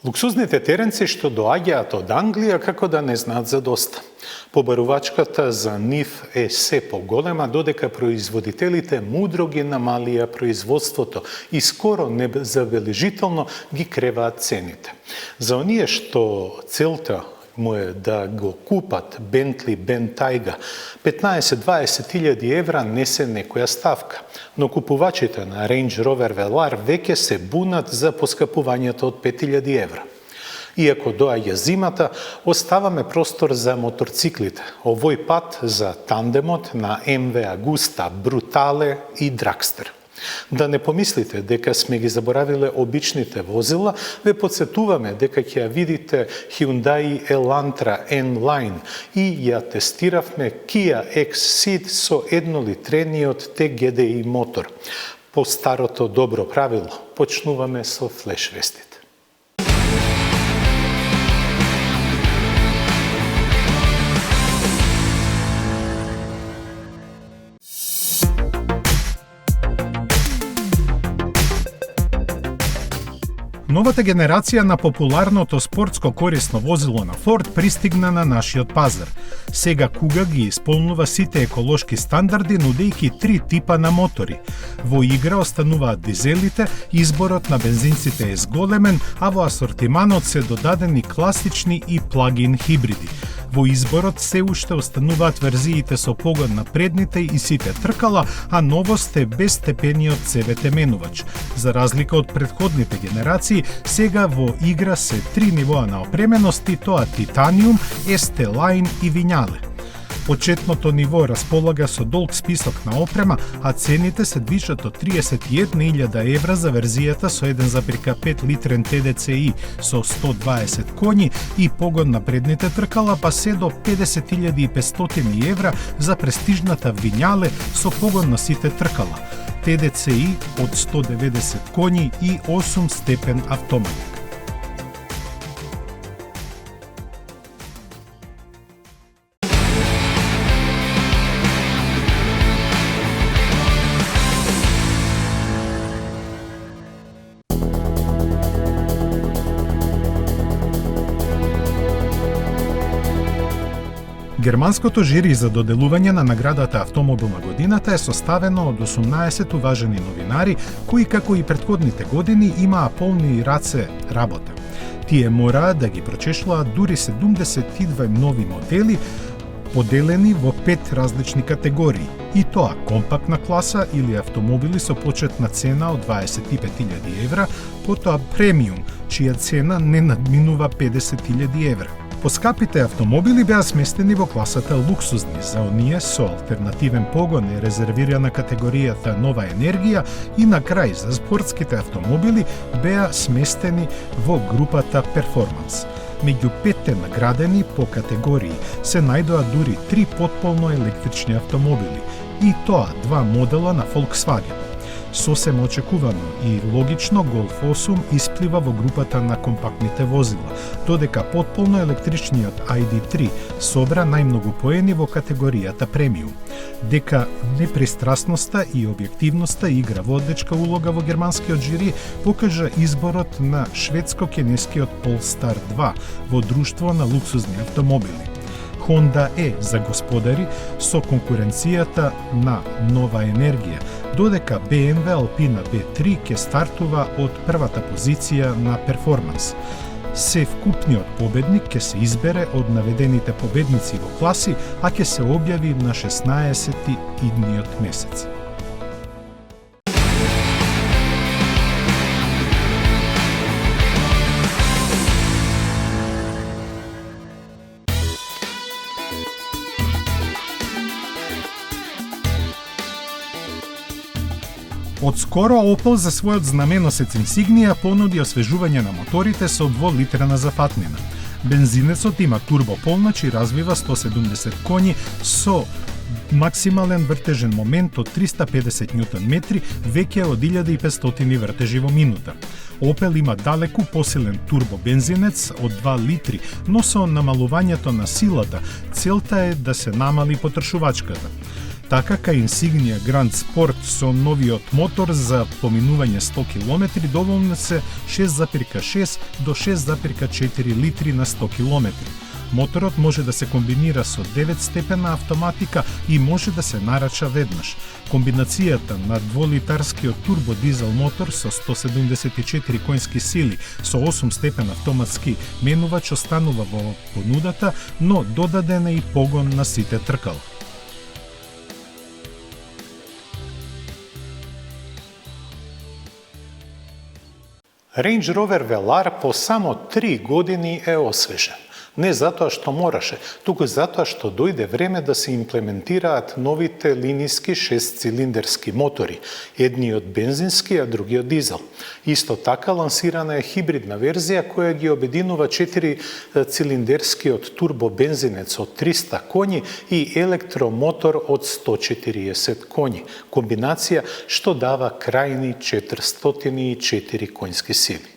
Луксузните теренци што доаѓаат од Англија како да не знаат за доста. Побарувачката за нив е се поголема, додека производителите мудро ги намалија производството и скоро незабележително ги креваат цените. За оние што целта му е да го купат Бентли Бентайга, 15-20 илјади евра не се некоја ставка, но купувачите на Range Rover Velar веќе се бунат за поскапувањето од 5000 евра. Иако доаѓа зимата, оставаме простор за моторциклите, овој пат за тандемот на MV Agusta, Brutale и Dragster. Да не помислите дека сме ги заборавиле обичните возила, ве подсетуваме дека ќе ја видите Hyundai Elantra N-Line и ја тестиравме Kia X-Ceed со еднолитрениот TGDI мотор. По старото добро правило, почнуваме со флеш вестите. Новата генерација на популарното спортско корисно возило на Ford пристигна на нашиот пазар. Сега Kuga ги исполнува сите еколошки стандарди, нудејќи 3 типа на мотори. Во игра остануваат дизелите, изборот на бензинците е зголемен, а во асортиманот се додадени класични и плагин хибриди. Во изборот се уште остануваат верзиите со погон на предните и сите тркала, а новост е безстепениот CVT менувач. За разлика од претходните генерации, сега во игра се 3 нивоа на опременост, и тоа Titanium, ST Line и Vignale. Почетното ниво располага со долг список на опрема, а цените се движат од 31.000 евра за верзијата со 1,5 литрен TDCi со 120 коњи и погон на предните тркала, па се до 50.500 евра за престижната Vignale со погон на сите тркала. TDCi од 190 коњи и 8 степен автоматик. Германското жири за доделување на наградата Автомобил на годината е составено од 18 уважени новинари, кои како и претходните години имаа полни раце работа. Тие мораа да ги прочешуваат дури 72 нови модели, поделени во 5 различни категории, и тоа компактна класа или автомобили со почетна цена од 25.000 евра, потоа премиум, чија цена не надминува 50.000 евра. Поскапите автомобили беа сместени во класата луксузни, за оние со алтернативен погон е резервирана категоријата нова енергија и на крај за спортските автомобили беа сместени во групата перформанс. Меѓу 5 наградени по категории се најдоа дури 3 потполно електрични автомобили, и тоа 2 модела на Volkswagen. Сосем очекувано и логично Golf 8 исплива во групата на компактните возила, додека потполно електричниот ID3 собра најмногу поени во категоријата премиум. Дека непристрасноста и објективноста игра водечка улога во германскиот жири покажа изборот на шведско-кинескиот Polestar 2 во друштво на луксузни автомобили. Honda E за господари со конкуренцијата на нова енергија, додека BMW Alpina B3 ќе стартува од првата позиција на перформанс. Се вкупниот победник ќе се избере од наведените победници во класи, а ќе се објави на 16 идниот месец. Одскоро Opel за својот знаменосец инсигнија понуди освежување на моторите со 2-литрена зафатнина. Бензинецот има турбополнач и развива 170 коњи со максимален вртежен момент од 350 Нм, веќе од 1500 вртежи во минута. Opel има далеку посилен турбобензинец од 2 литри, но со намалувањето на силата, целта е да се намали потрошувачката. Така кај Insignia Grand Sport со новиот мотор за поминување 100 км доволно се 6,6 до 6,4 литри на 100 км. Моторот може да се комбинира со 9-степена автоматика и може да се нарача веднаш. Комбинацијата на 2-литарскиот турбодизел мотор со 174 конски сили со 8-степен автоматски менувач останува во понудата, но додаден е и погон на сите тркала. Range Rover Velar по само 3 години е освежен. Не затоа што мораше, туку затоа што дојде време да се имплементираат новите линиски 6-цилиндерски мотори, едниот бензински, а другиот дизел. Исто така лансирана е хибридна верзија која ги обединува 4-цилиндерскиот турбобензинец од 300 коњи и електромотор од 140 коњи, комбинација што дава крајни 404 конски сили.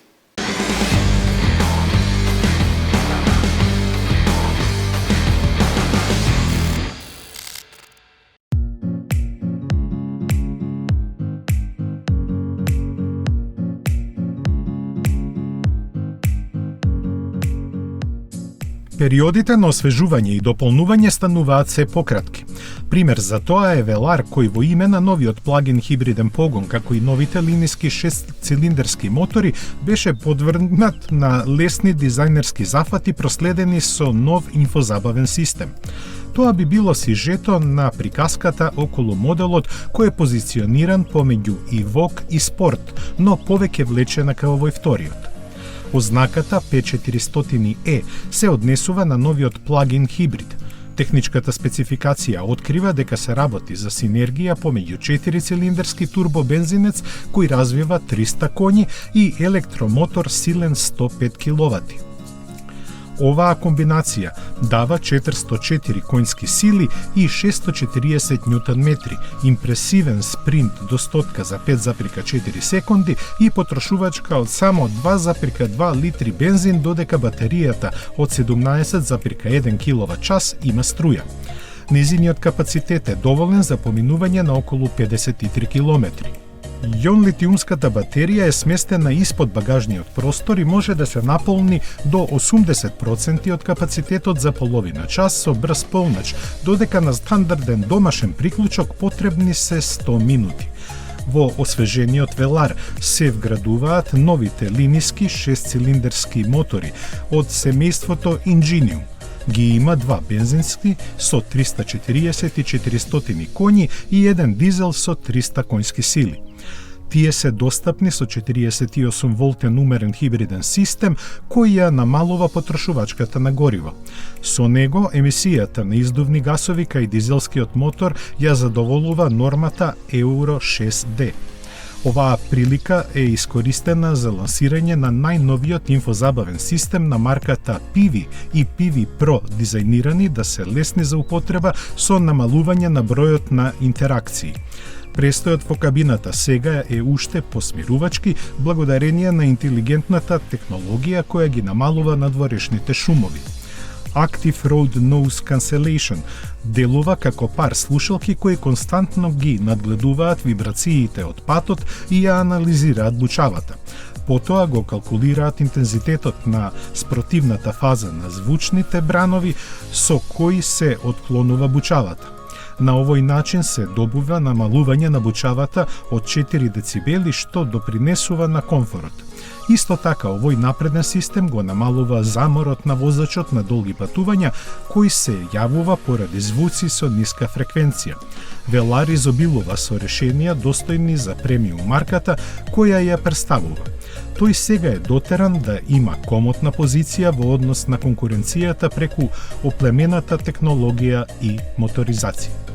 Периодите на освежување и дополнување стануваат се пократки. Пример за тоа е Velar, кој во име на новиот плагин хибриден погон, како и новите линиски 6-цилиндерски мотори, беше подвргнат на лесни дизајнерски зафати проследени со нов инфозабавен систем. Тоа би било сижето на приказката околу моделот кој е позициониран помеѓу и Vogue и Sport, но повеќе влечена као овој вториот. Ознаката P400E се однесува на новиот плагин хибрид. Техничката спецификација открива дека се работи за синергија помеѓу 4-цилиндерски турбобензинец кој развива 300 коњи и електромотор силен 105 киловати. Оваа комбинација дава 404 конски сили и 640 Нм, импресивен спринт до стотка за 5,4 секунди и потрошувачка од само 2,2 литри бензин, додека батеријата од 17,1 киловат-час има струја. Низиниот капацитет е доволен за поминување на околу 53 километри. Јон литиумската батерија е сместена испод багажниот простор и може да се наполни до 80% од капацитетот за половина час со брз полнач, додека на стандарден домашен приклучок потребни се 100 минути. Во освежениот Velar се вградуваат новите линиски 6-цилиндерски мотори од семејството Ingenium. Ги има два бензински со 340 и 400 коњи и еден дизел со 300 конски сили. Тие се достапни со 48 волтен умерен хибриден систем кој ја намалува потрошувачката на гориво. Со него емисијата на издувни гасови кај дизелскиот мотор ја задоволува нормата Euro 6D. Оваа прилика е искористена за лансирање на најновиот инфозабавен систем на марката PIVI и PIVI Pro, дизајнирани да се лесни за употреба со намалување на бројот на интеракции. Престојот во кабината сега е уште посмирувачки благодарение на интелигентната технологија која ги намалува надворешните шумови. Active Road Noise Cancellation делува како пар слушалки кои константно ги надгледуваат вибрациите од патот и ја анализираат бучавата. Потоа го калкулираат интензитетот на спротивната фаза на звучните бранови со кои се отклонува бучавата. На овој начин се добива намалување на бучавата од 4 децибели што допринесува на комфорот. Исто така, овој напреден систем го намалува заморот на возачот на долги патувања, кој се јавува поради звуци со ниска фреквенција. Velar изобилува со решенија достојни за премиум марката, која ја представува. Тој сега е дотеран да има комотна позиција во однос на конкуренцијата преку оплемената технологија и моторизација.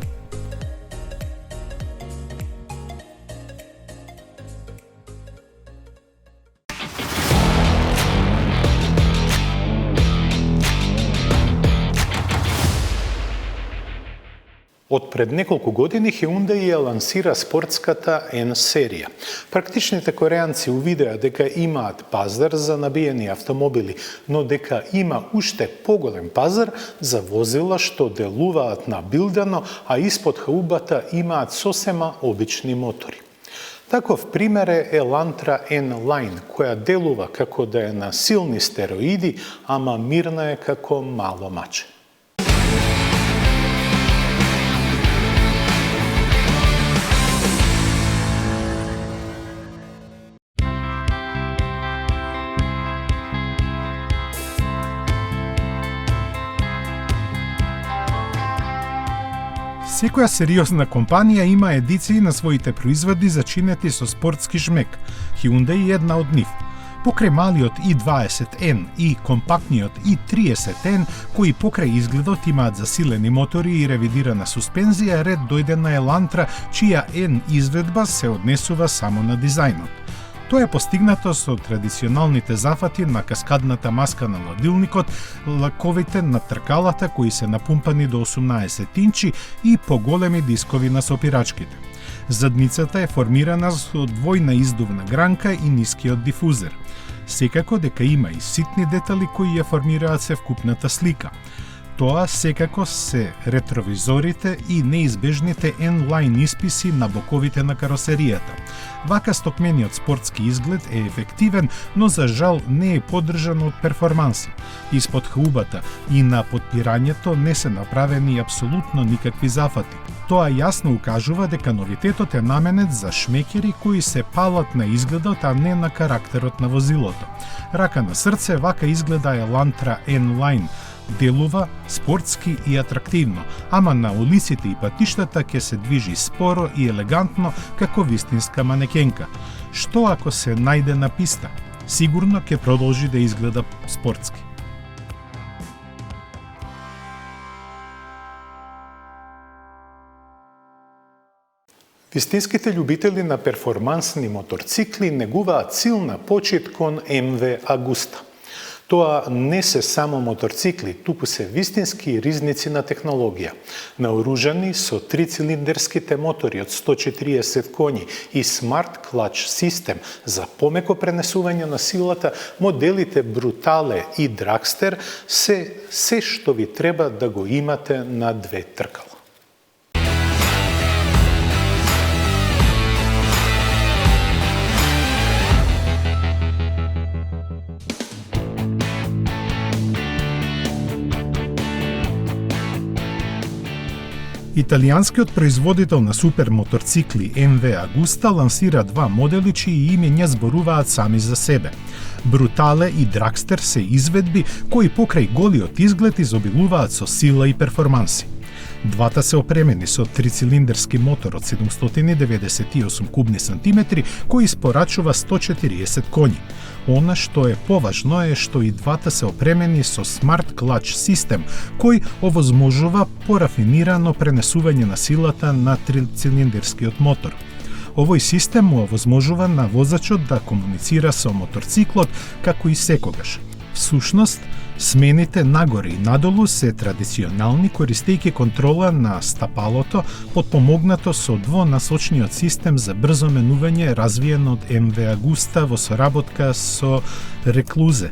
Од пред неколку години Hyundai ја лансира спортската N-серија. Практичните кореанци увидеа дека имаат пазар за набиени автомобили, но дека има уште поголем пазар за возила што делуваат набилдано, а испод хаубата имаат сосема обични мотори. Таков пример е Elantra N-Line, која делува како да е на силни стероиди, ама мирна е како мало маче. Секоја сериозна компанија има едиции на своите производи зачинети со спортски жмек. Hyundai е една од нив. Покрај малиот i20N и компактниот i30N, кои покрај изгледот имаат засилени мотори и ревидирана суспензија, ред дојде на Elantra, чија N изведба се однесува само на дизајнот. Тоа е постигнато со традиционалните зафати на каскадната маска на ладилникот, лаковите на тркалата кои се напумпани до 18 инчи и поголеми дискови на сопирачките. Задницата е формирана со двојна издувна гранка и нискиот дифузер. Секако дека има и ситни детали кои ја формираат севкупната слика. Тоа секако се ретровизорите и неизбежните N-Line исписи на боковите на каросеријата. Вака стокмениот спортски изглед е ефективен, но за жал не е поддржан од перформанси. Испод хаубата и на подпирањето не се направени апсолутно никакви зафати. Тоа јасно укажува дека новитетот е наменет за шмекери кои се палат на изгледот, а не на карактерот на возилото. Рака на срце, вака изгледа Elantra N-Line. Делува спортски и атрактивно, ама на улиците и патиштата ќе се движи споро и елегантно како вистинска манекенка. Што ако се најде на писта? Сигурно ќе продолжи да изгледа спортски. Вистинските љубители на перформансни моторцикли негуваат силна почит кон MV Agusta. Тоа не се само моторцикли, туку се вистински ризници на технологија. Наоружани со трицилиндерските мотори од 140 коњи и смарт клач систем за помеко пренесување на силата, моделите Brutale и Dragster се што ви треба да го имате на две тркала. Италијанскиот производител на супер моторцикли MV Agusta лансира два модели чии имења зборуваат сами за себе. Brutale и Dragster се изведби кои покрај голиот изглед изобилуваат со сила и перформанси. Двата се опремени со трицилиндерски мотор од 798 кубни сантиметри кој испорачува 140 коњи. Она што е поважно е што и двата се опремени со смарт клач систем кој овозможува порафинирано пренесување на силата на трицилиндерскиот мотор. Овој систем му овозможува на возачот да комуницира со моторциклот како и секогаш. Всушност, смените нагоре и надолу се традиционални користејќи контрола на стапалото, потпомогнато со двонасочниот систем за брзо менување развиен од MV Agusta во соработка со Recluse.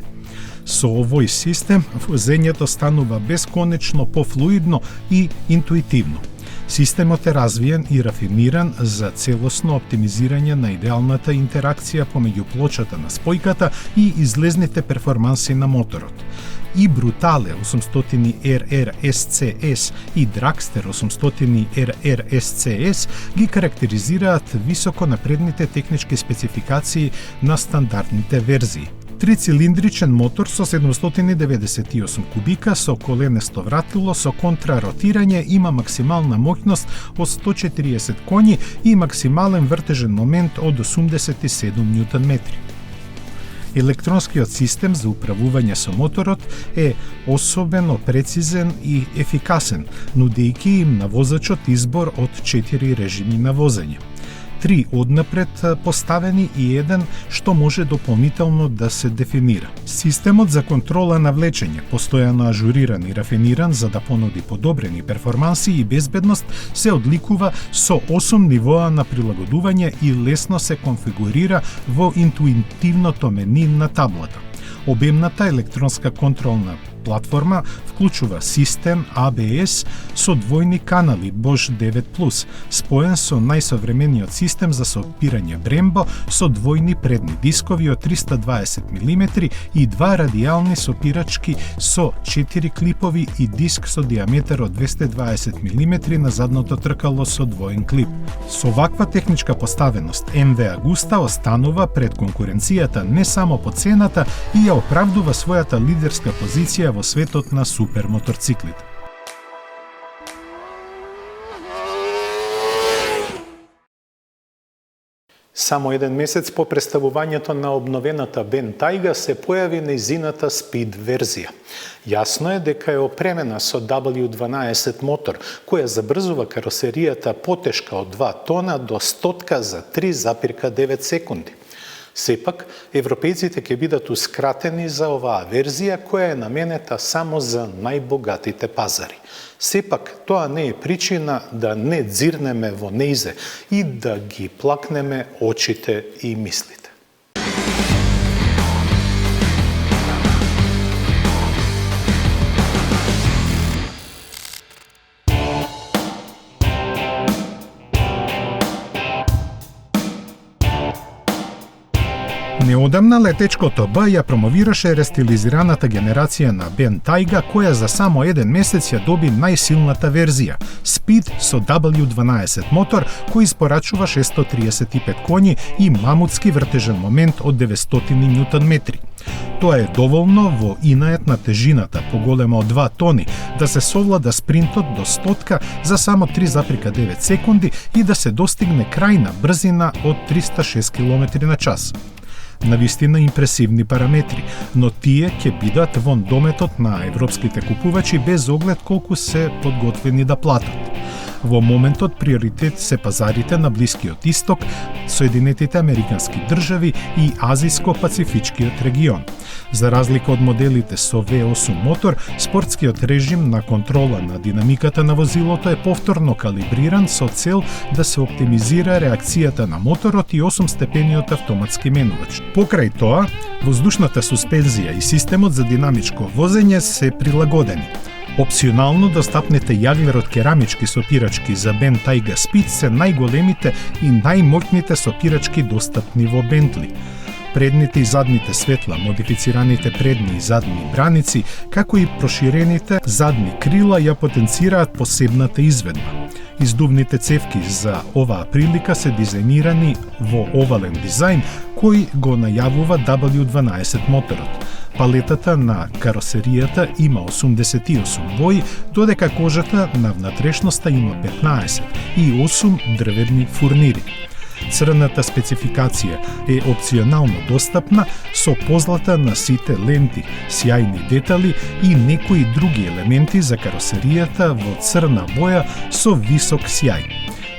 Со овој систем возењето станува бесконечно пофлуидно и интуитивно. Системот е развиен и рафиниран за целосно оптимизирање на идеалната интеракција помеѓу плочата на спојката и излезните перформанси на моторот. И Brutale 800RR SCS и Dragster 800RR SCS ги карактеризираат високо напредните технички спецификации на стандардните верзии. Трицилиндричен мотор со 798 кубика со коленесто вратило со контраротирање има максимална моќност од 140 коњи и максимален вртежен момент од 87 Нм. Електронскиот систем за управување со моторот е особено прецизен и ефикасен, нудејќи им на возачот избор од 4 режими на возење. 3 однапред поставени и еден што може дополнително да се дефинира. Системот за контрола на влечење, постојано ажуриран и рафиниран за да понуди подобрени перформанси и безбедност, се одликува со 8 нивоа на прилагодување и лесно се конфигурира во интуитивното мени на таблата. Обемната електронска контролна платформа вклучува систем ABS со двојни канали Bosch 9+, споен со најсовремениот систем за сопирање Brembo со двојни предни дискови од 320 мм и два радијални сопирачки со 4 клипови и диск со диаметар од 220 мм на задното тркало со двоен клип. Со ваква техничка поставеност, MV Agusta останува пред конкуренцијата не само по цената и ја оправдува својата лидерска позиција во светот на супермоторциклите. Само еден месец по представувањето на обновената Бен Тајга се појави нејзината спид верзија. Јасно е дека е опремена со W12 мотор, која забрзува каросеријата потешка од 2 тона до 100 за 3,9 секунди. Сепак, европејците ќе бидатускратени за оваа верзија која е наменета само за најбогатите пазари. Сепак, тоа не е причина да не дзирнеме во нејзе и да ги плакнеме очите и мислите. Неодамна летечкото Б ја промовираше рестилизираната генерација на Бен Тајга, која за само еден месец ја доби најсилната верзија – Speed со W12 мотор, кој испорачува 635 коњи и мамутски вртежен момент од 900 Нм. Тоа е доволно во инајет на тежината, поголема од 2 тони, да се совлада спринтот до 100 за само 3,9 секунди и да се достигне крајна брзина од 306 км на час. Навистина импресивни параметри, но тие ќе бидат вон дометот на европските купувачи без оглед колку се подготвени да платат. Во моментот приоритет се пазарите на Блискиот Исток, Соединетите Американски држави и Азиско-Пацифичкиот регион. За разлика од моделите со V8 мотор, спортскиот режим на контрола на динамиката на возилото е повторно калибриран со цел да се оптимизира реакцијата на моторот и 8-степениот автоматски менувач. Покрај тоа, воздушната суспензија и системот за динамичко возење се прилагодени. Опционално достапните јаглерод керамички сопирачки за Бен Тајга Speed се најголемите и најмоќните сопирачки достапни во Бентли. Предните и задните светла, модифицираните предни и задни браници, како и проширените задни крила ја потенцираат посебната изведба. Издувните цевки за оваа прилика се дизајнирани во овален дизајн кој го најавува W12 моторот. Палетата на каросеријата има 88 бои, додека кожата на внатрешноста има 15 и 8 дрвени фурнири. Црната спецификација е опционално достапна со позлата на сите ленти, сјајни детали и некои други елементи за каросеријата во црна боја со висок сјај.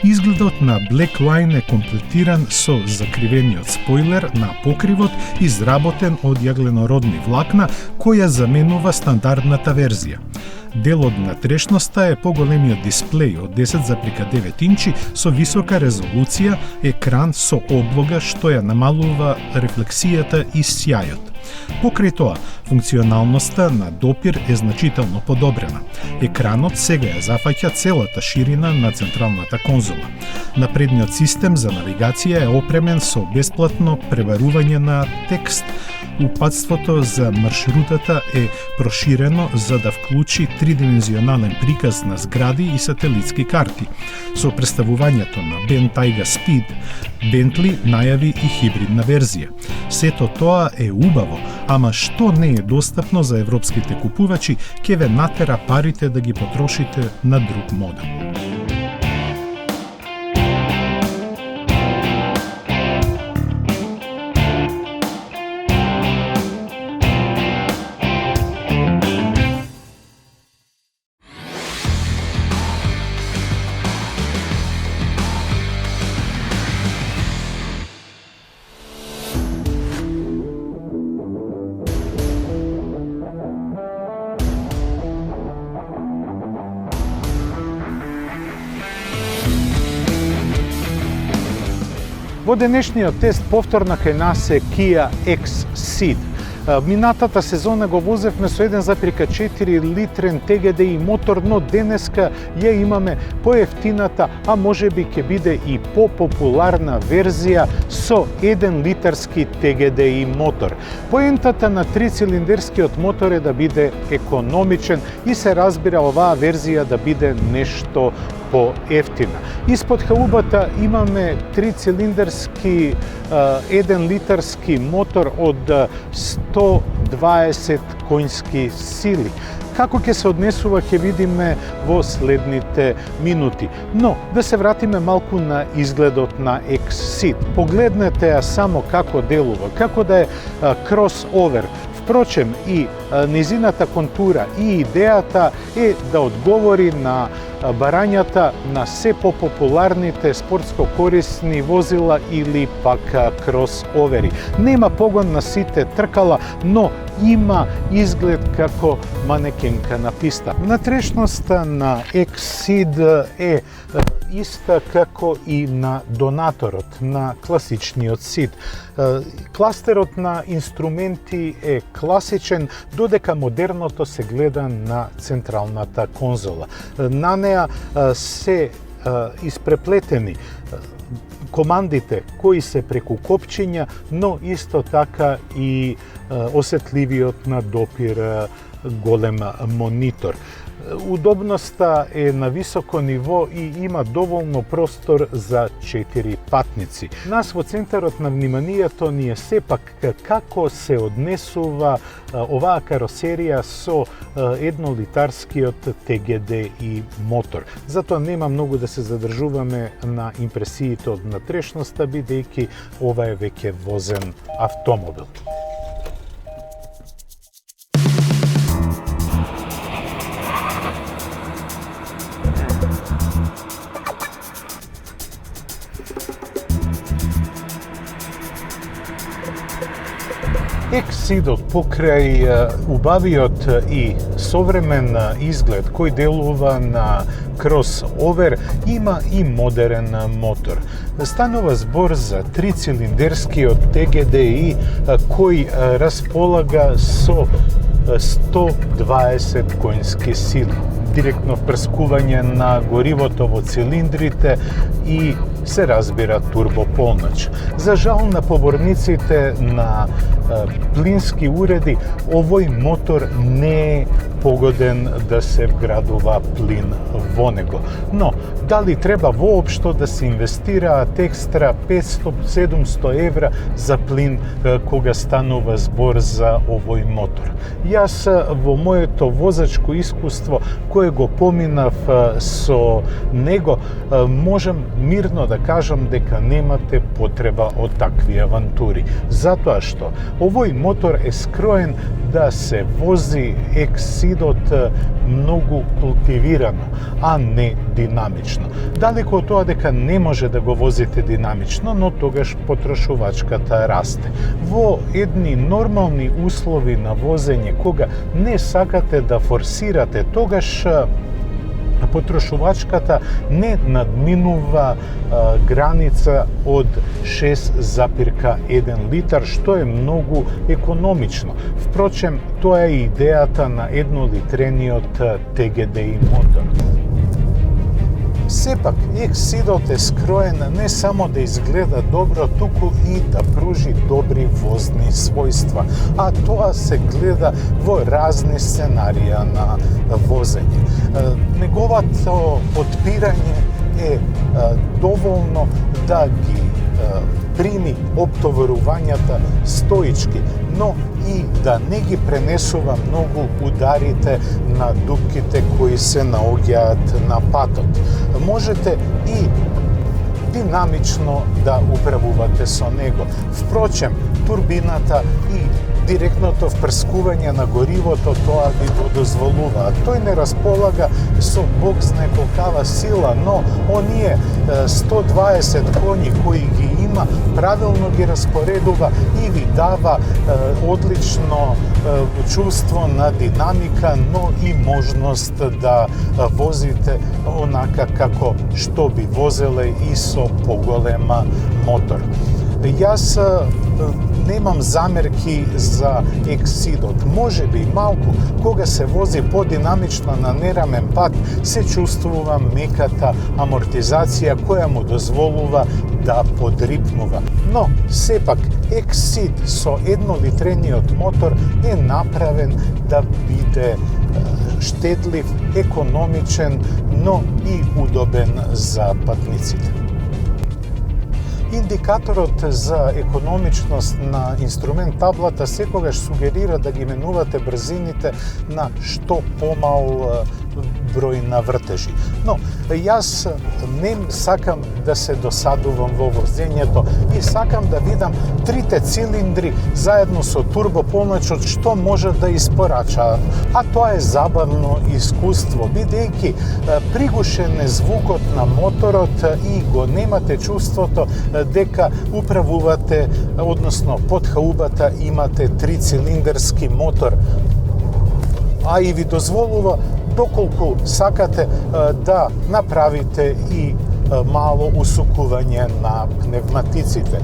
Изгледот на Black Line е комплетиран со закривениот спойлер на покривот изработен од јагленородни влакна која заменува стандардната верзија. Дел од натрешноста е поголемиот дисплеј од 10,9 инчи со висока резолуција, екран со облога што ја намалува рефлексијата и сјајот. Покрај тоа, функционалноста на допир е значително подобрена. Екранот сега ја зафаќа целата ширина на централната конзола. Напредниот систем за навигација е опремен со бесплатно пребарување на текст. Упатството за маршрутата е проширено за да вклучи тридимензионален приказ на згради и сателитски карти. Со представувањето на Бен Тајга Speed, Бентли најави и хибридна верзија. Сето тоа е убаво, ама што не е достапно за европските купувачи, ќе ве натера парите да ги потрошите на друг модел. Во денешниот тест повторно кај нас е Kia X-Ceed. Минатата сезона го возевме со 1,4 литрен TGDI мотор, но денеска ја имаме поевтината, а можеби ќе биде и попопуларна верзија со 1 литарски TGDI мотор. Поентата на трицилиндерскиот мотор е да биде економичен и се разбира оваа верзија да биде нешто поевтина. Испод хаубата имаме трицилиндерски 1 литарски мотор од 120 коњски сили. Како ќе се однесува ќе видиме во следните минути. Но да се вратиме малку на изгледот на X-Ceed. Погледнете ја само како делува, како да е кросовер. Впрочем, и низината контура и идејата е да одговори на барањата на се попопуларните спортско корисни возила или пак кросовери. Нема погон на сите тркала, но има изглед како манекенка на писта. Внатрешноста на X-Ceed е иста како и на донаторот, на класичниот Ceed. Кластерот на инструменти е класичен, додека модерното се гледа на централната конзола. На неа се испреплетени командите кои се преку копчиња, но исто така и осетливиот на допир голем монитор. Удобноста е на високо ниво и има доволно простор за 4 патници. Нас во центарот на вниманието ни е сепак како се однесува оваа каросерија со еднолитарскиот TGDI мотор. Затоа нема многу да се задржуваме на импресиите од внатрешноста, бидејќи ова е веќе возен автомобил. X-Ceedот покрај убавиот и современ изглед кој делува на кросовер има и модерен мотор. Станува збор за трицилиндерскиот TGDI кој располага со 120 коњски сили. Директно впрскување на горивото во цилиндрите и се разбира турбополнач. За жал на поборниците на плински уреди, овој мотор не е погоден да се вградува плин во него. Но, дали треба воопшто да се инвестираат екстра 500-700 евра за плин кога станува збор за овој мотор? Јас во моето возачко искуство, кое го поминав со него, можам мирно да кажам дека немате потреба од такви авантури. Затоа што овој мотор е скроен да се вози X-Ceedот многу култивирано, а не динамично. Далеко од тоа дека не може да го возите динамично, но тогаш потрошувачката расте. Во едни нормални услови на возење, кога не сакате да форсирате, тогаш потрошувачката не надминува граница од 6,1 литар, што е многу економично. Впрочем, тоа е идејата на еднолитрениот TGDI мотор. Сепак, X-Ceedот е скроен не само да изгледа добро, туку и да пружи добри возни својства, а тоа се гледа во разни сценарија на возење. Неговото отпирање е доволно да ги прими оптоварувањата стоички, но и да не ги пренесува многу ударите на дупките кои се наоѓаат на патот. Можете и динамично да управувате со него. Впрочем, турбината и директното впрскување на горивото тоа ви го дозволува. Тој не располага со бог знае колкава сила, но оние 120 коњи кои ги има, правилно ги распоредува и ви дава одлично чувство на динамика, но и можност да возите онака како што би возеле и со поголема мотор. Јас немам замерки за Ексидот. Може би малку, кога се вози подинамично на нерамен пат, се чувствува меката амортизација која му дозволува да подрипнува. Но, сепак, Ексид со еднолитрениот мотор е направен да биде штедлив, економичен, но и удобен за патниците. Индикаторот за економичност на инструмент таблата секогаш сугерира да ги менувате брзините на што помал број на вртежи. Но јас не сакам да се досадувам во возењето и сакам да видам трите цилиндри заедно со турбопомачот што може да испорачаат. А тоа е забавно искуство, бидејќи пригушен е звукот на моторот и го немате чувството дека управувате, односно под хаубата имате трицилиндарски мотор, а и ви дозволува доколку сакате да направите и мало усукување на пневматиците.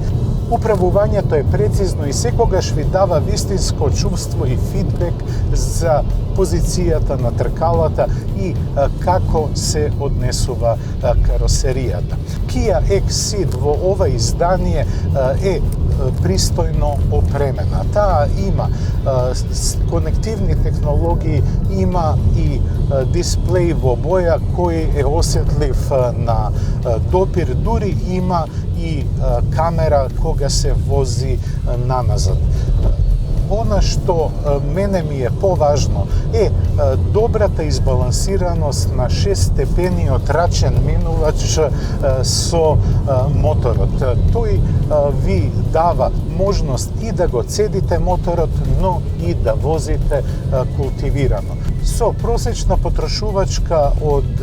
Управувањето е прецизно и секогаш ви дава вистинско чувство и фидбек за позицијата на тркалата и како се однесува каросеријата. Kia Exceed во ова издание е пристојно опремена. Таа има конективни технологии, има и дисплеј во боја кој е осетлив на допир, дури има и камера кога се вози наназад. Она што мене ми е поважно е добрата избалансираност на 6-степениот рачен минувач со моторот. Тој ви дава можност и да го цедите моторот, но и да возите култивирано. Со просечна потрошувачка од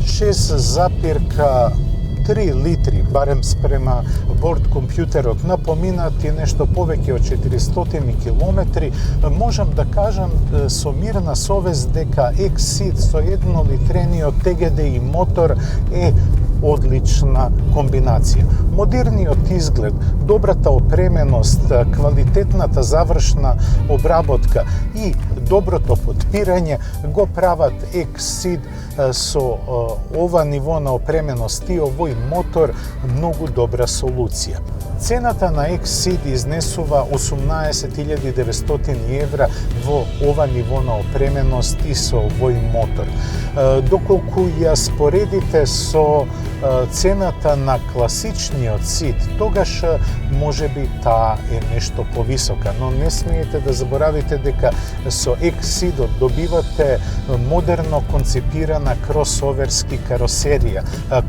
6,3 литри, барем спрема борд компјутерот на поминати нешто повеќе од 400 километри, можам да кажам со мирна совест дека Exceed со еднолитрениот TGDI мотор е одлична комбинација. Модерниот изглед, добрата опременост, квалитетната завршна обработка и доброто подпирање го прават Exceed со ова ниво на опременост и овој мотор многу добра солуција. Цената на Exceed изнесува 18.900 евра во ова ниво на опременост и со овој мотор. Доколку ја споредите со цената на класичниот Ceed, тогаш може би таа е нешто повисока, но не смеете да заборавите дека со Exceedот добивате модерно концепирана кросоверски каросерија,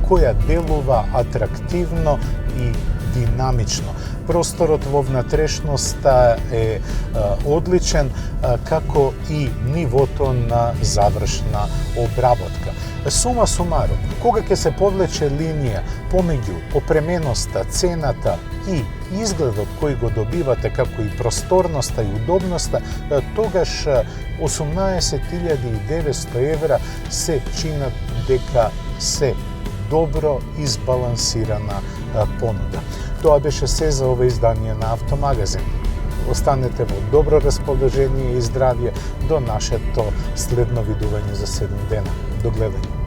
која делува атрактивно и динамично. Просторот во внатрешноста е одличен, како и нивото на завршна обработка. Сума сумарум, кога ќе се повлече линија помеѓу опременоста, цената и изгледот кој го добивате, како и просторноста и удобноста, тогаш 18.900 евра се чинат дека се добро избалансирана понуда. Тоа беше се за ова издание на Автомагазин. Останете во добро расположение и здравје до нашето следно видување за 7 дена. До гледање.